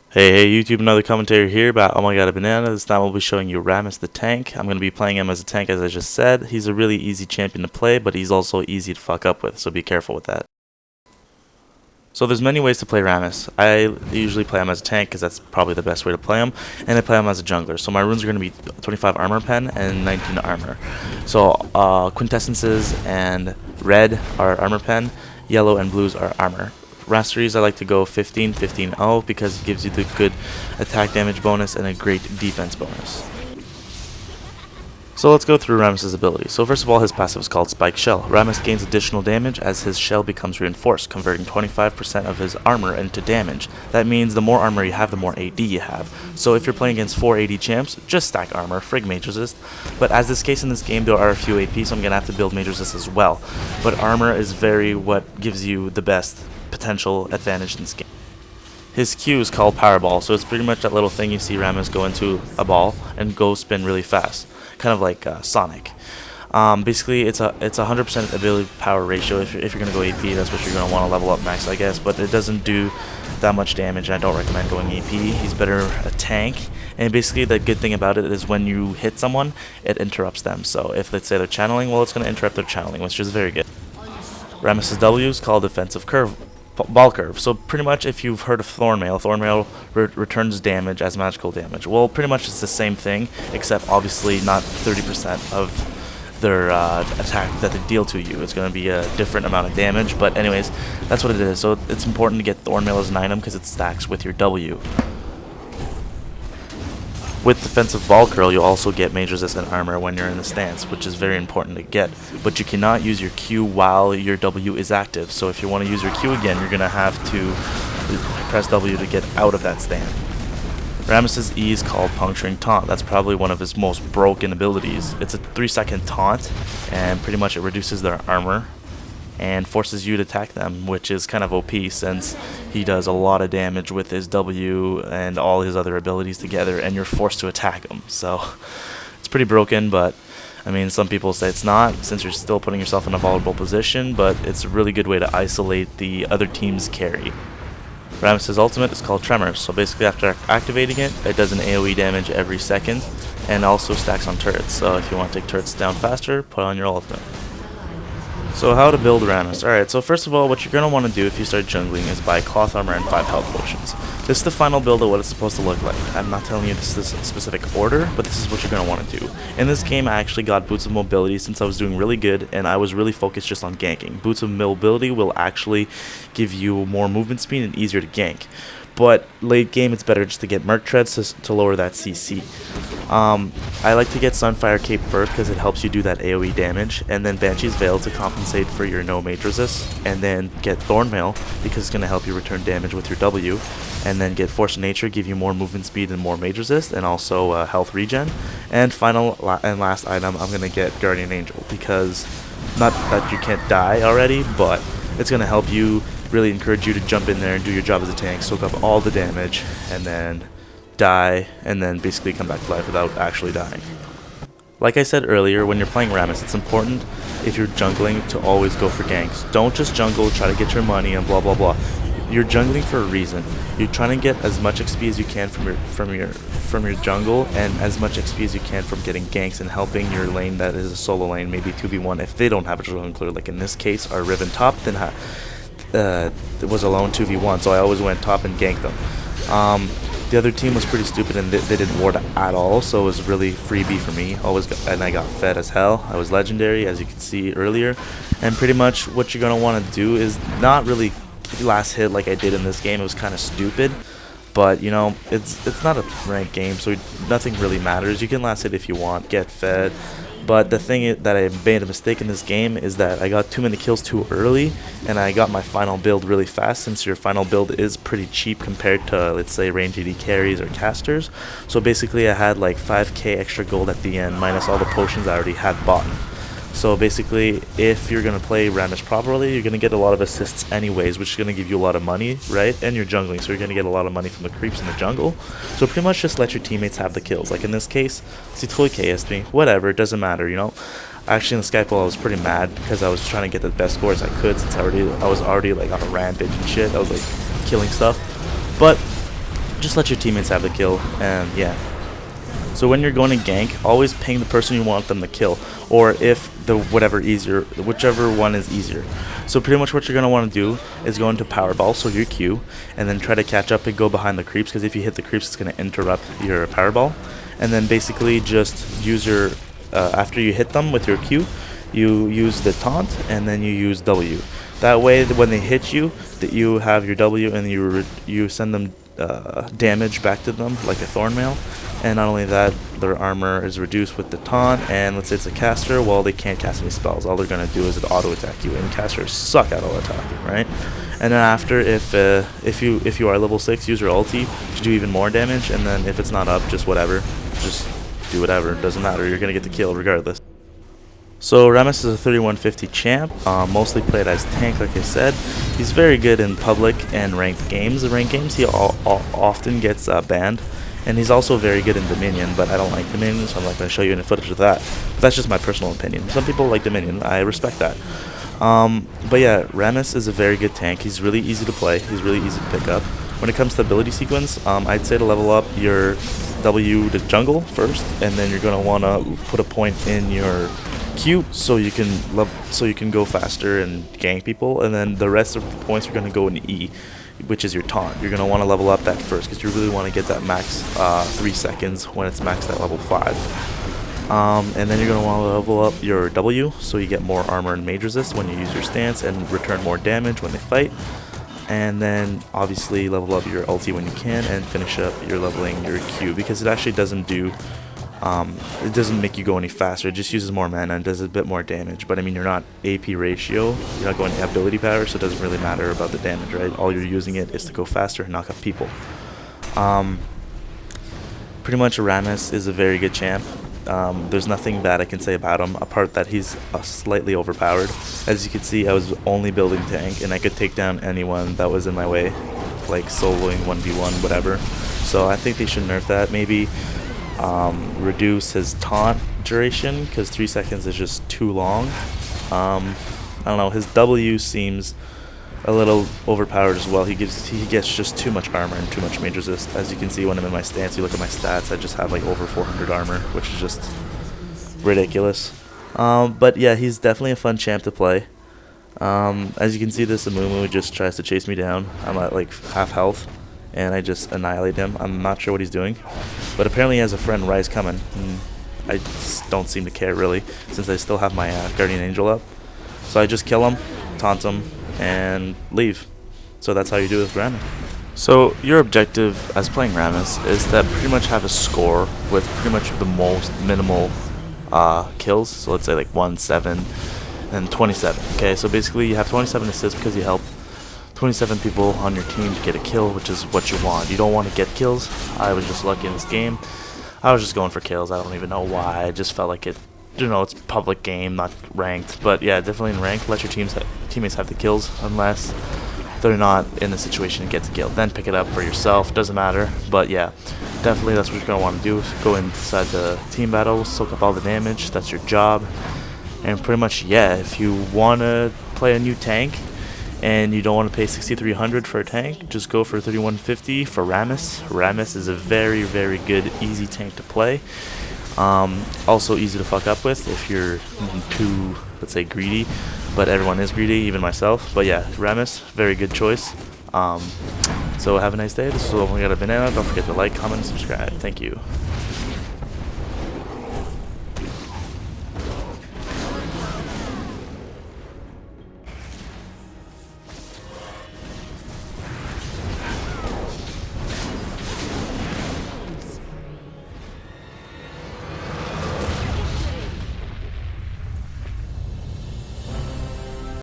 Hey YouTube, another commentary here about OMGABananaLol. This time we'll be showing you Rammus the tank. I'm going to be playing him as a tank as I just said. He's a really easy champion to play, but he's also easy to fuck up with, so be careful with that. So there's many ways to play Rammus. I usually play him as a tank because that's probably the best way to play him, and I play him as a jungler. So my runes are going to be 25 armor pen and 19 armor. So quintessences and red are armor pen, yellow and blues are armor. Masteries, I like to go 15, 15, 0 because it gives you the good attack damage bonus and a great defense bonus. So let's go through Rammus' ability. So first of all, his passive is called Spike Shell. Rammus gains additional damage as his shell becomes reinforced, converting 25% of his armor into damage. That means the more armor you have, the more AD you have. So if you're playing against 4 AD champs, just stack armor, frig mage resist. But as this case in this game, there are a few AP, so I'm going to have to build mage resist as well. But armor is very what gives you the best potential advantage in this game. His Q is called Powerball, so it's pretty much that little thing you see Rammus go into a ball and go spin really fast, kind of like Sonic. Basically, it's a 100% ability power ratio. If you're gonna go AP, that's what you're gonna want to level up max, I guess. But it doesn't do that much damage. I don't recommend going AP. He's better a tank. And basically, the good thing about it is when you hit someone, it interrupts them. So if let's say they're channeling, well, it's gonna interrupt their channeling, which is very good. Rammus' W is called Defensive Curve. Ball curve. So pretty much if you've heard of Thornmail, Thornmail returns damage as magical damage. Well, pretty much it's the same thing, except obviously not 30% of their attack that they deal to you. It's going to be a different amount of damage, but anyways, that's what it is. So it's important to get Thornmail as an item because it stacks with your W. With defensive ball curl, you'll also get mage resistant armor when you're in the stance, which is very important to get. But you cannot use your Q while your W is active. So if you want to use your Q again, you're going to have to press W to get out of that stand. Rammus' E is called Puncturing Taunt. That's probably one of his most broken abilities. It's a 3-second taunt, and pretty much it reduces their armor and forces you to attack them, which is kind of OP since he does a lot of damage with his W and all his other abilities together, and you're forced to attack him. So it's pretty broken, but I mean, some people say it's not since you're still putting yourself in a vulnerable position, but it's a really good way to isolate the other team's carry. Rammus' ultimate is called Tremors, so basically after activating it, it does an AoE damage every second and also stacks on turrets. So if you want to take turrets down faster, put on your ultimate. So how to build Rammus. Alright, so first of all, what you're going to want to do if you start jungling is buy cloth armor and 5 health potions. This is the final build of what it's supposed to look like. I'm not telling you this is a specific order, but this is what you're going to want to do. In this game, I actually got Boots of Mobility since I was doing really good, and I was really focused just on ganking. Boots of Mobility will actually give you more movement speed and easier to gank. But late game, it's better just to get Merc Treads to lower that CC. I like to get Sunfire Cape first because it helps you do that AoE damage, and then Banshee's Veil to compensate for your no mage resist, and then get Thornmail because it's going to help you return damage with your W, and then get Force of Nature, give you more movement speed and more mage resist, and also health regen. And final and last item, I'm going to get Guardian Angel because, not that you can't die already, but it's going to help you really encourage you to jump in there and do your job as a tank, soak up all the damage, and then die, and then basically come back to life without actually dying. Like I said earlier, when you're playing Rammus, it's important if you're jungling to always go for ganks. Don't just jungle, try to get your money, and blah blah blah. You're jungling for a reason. You're trying to get as much XP as you can from your jungle, and as much XP as you can from getting ganks and helping your lane that is a solo lane, maybe 2v1 if they don't have a jungler. Like in this case, our Riven top then it was alone 2v1, so I always went top and ganked them. The other team was pretty stupid and they didn't ward at all, so it was really freebie for me. And I got fed as hell. I was legendary, as you can see earlier. And pretty much what you're gonna want to do is not really last hit like I did in this game. It was kind of stupid, but you know, it's not a ranked game, so nothing really matters. You can last hit if you want, get fed. But the thing that I made a mistake in this game is that I got too many kills too early, and I got my final build really fast since your final build is pretty cheap compared to, let's say, range AD carries or casters. So basically I had like 5k extra gold at the end minus all the potions I already had bought. So basically, if you're going to play Rammus properly, you're going to get a lot of assists anyways, which is going to give you a lot of money, right? And you're jungling, so you're going to get a lot of money from the creeps in the jungle. So pretty much just let your teammates have the kills. Like in this case, he totally KS'd me. Whatever, it doesn't matter, you know? Actually, in the Skype I was pretty mad because I was trying to get the best scores I could since I was already like on a rampage and shit. I was like killing stuff. But just let your teammates have the kill, and yeah. So when you're going to gank, always ping the person you want them to kill, or if the whichever one is easier. So pretty much what you're gonna want to do is go into Powerball, so your Q, and then try to catch up and go behind the creeps, because if you hit the creeps, it's gonna interrupt your Powerball. And then basically just use your after you hit them with your Q, you use the taunt, and then you use W. That way, when they hit you, that you have your W, and you send them damage back to them like a thorn mail. And not only that, their armor is reduced with the taunt, and let's say it's a caster, well, they can't cast any spells. All they're going to do is auto attack you, and casters suck at auto attacking, right? And then after, if you are level 6, use your ulti to do even more damage, and then if it's not up, just whatever. Just do whatever, it doesn't matter, you're going to get the kill regardless. So Rammus is a 3150 champ, mostly played as tank like I said. He's very good in public and ranked games. In ranked games he often gets banned. And he's also very good in Dominion, but I don't like Dominion, so I'm not going to show you any footage of that. But that's just my personal opinion. Some people like Dominion, I respect that. But yeah, Rammus is a very good tank. He's really easy to play, he's really easy to pick up. When it comes to ability sequence, I'd say to level up your W to jungle first, and then you're going to want to put a point in your Q so you can go faster and gank people, and then the rest of the points are going to go in E, which is your taunt. You're going to want to level up that first, because you really want to get that max 3 seconds when it's maxed at level 5. And then you're going to want to level up your W, so you get more armor and mage resist when you use your stance, and return more damage when they fight. And then obviously level up your ulti when you can, and finish up your leveling your Q, because it actually doesn't do it doesn't make you go any faster, it just uses more mana and does a bit more damage. But I mean, you're not AP ratio, you're not going ability power, so it doesn't really matter about the damage, right? All you're using it is to go faster and knock up people. Pretty much Rammus is a very good champ. There's nothing bad I can say about him, apart that he's slightly overpowered. As you can see, I was only building tank, and I could take down anyone that was in my way, like soloing 1v1, whatever. So I think they should nerf that. Maybe reduce his taunt duration, because 3 seconds is just too long. I don't know, his W seems a little overpowered as well. He gets just too much armor and too much mage resist. As you can see when I'm in my stance, you look at my stats, I just have like over 400 armor, which is just ridiculous. But yeah, he's definitely a fun champ to play. As you can see, this Amumu just tries to chase me down. I'm at like half health, and I just annihilate him. I'm not sure what he's doing, but apparently he has a friend Rise coming, and I just don't seem to care really, since I still have my Guardian Angel up. So I just kill him, taunt him, and leave. So that's how you do it with Rammus. So your objective as playing Rammus is to pretty much have a score with pretty much the most minimal kills. So let's say like 1, 7, and 27. Okay, so basically you have 27 assists because you help 27 people on your team to get a kill, which is what you want. You don't want to get kills. I was just lucky in this game. I was just going for kills. I don't even know why. I just felt like it. You know, it's a public game, not ranked. But yeah, definitely in ranked, let your teammates have the kills, unless they're not in the situation to get the kill. Then pick it up for yourself. Doesn't matter. But yeah, definitely that's what you're gonna want to do. Go inside the team battle, soak up all the damage. That's your job. And pretty much, yeah, if you want to play a new tank and you don't want to pay 6,300 for a tank, just go for 3,150 for Rammus. Rammus is a very, very good, easy tank to play. Also easy to fuck up with if you're too, let's say, greedy, but everyone is greedy, even myself. But yeah, Rammus, very good choice. So have a nice day. This is OMGABananaLol. Don't forget to like, comment, and subscribe. Thank you.